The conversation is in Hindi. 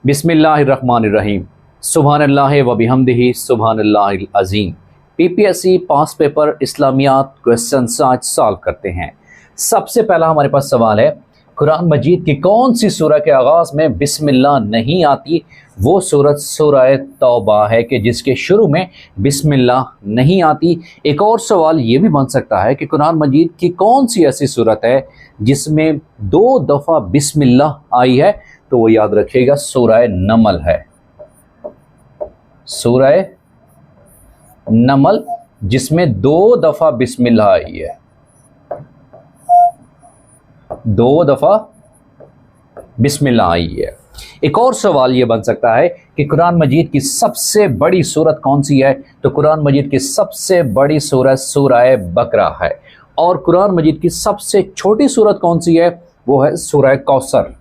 बिस्मिल्लाहिर्रहमानिर्रहीम। सुभानअल्लाह व बिहम्दिही सुभानअल्लाहिल अज़ीम। पीपीएससी पास पेपर इस्लामियात क्वेश्चन आज सॉल्व करते हैं। सबसे पहला हमारे पास सवाल है, कुरान मजीद की कौन सी सूरह के आगाज़ में बिस्मिल्लाह नहीं आती? वो सूरत सूरह तौबा है कि जिसके शुरू में बिस्मिल्लाह नहीं आती। एक और सवाल ये भी बन सकता है कि कुरान मजीद की कौन सी ऐसी सूरत है जिसमें 2 दफ़ा बिस्मिल्लाह आई है? तो वो याद रखिएगा सूरह नमल है। सूरह नमल जिसमें 2 दफ़ा बिस्मिल्लाह आई है, 2 दफ़ा बिस्मिल्लाह आई है। एक और सवाल ये बन सकता है कि कुरान मजीद की सबसे बड़ी सूरत कौन सी है? तो कुरान मजीद की सबसे बड़ी सूरत सूरह बकरा है। और कुरान मजीद की सबसे छोटी सूरत कौन सी है? वो है सूरह कौसर।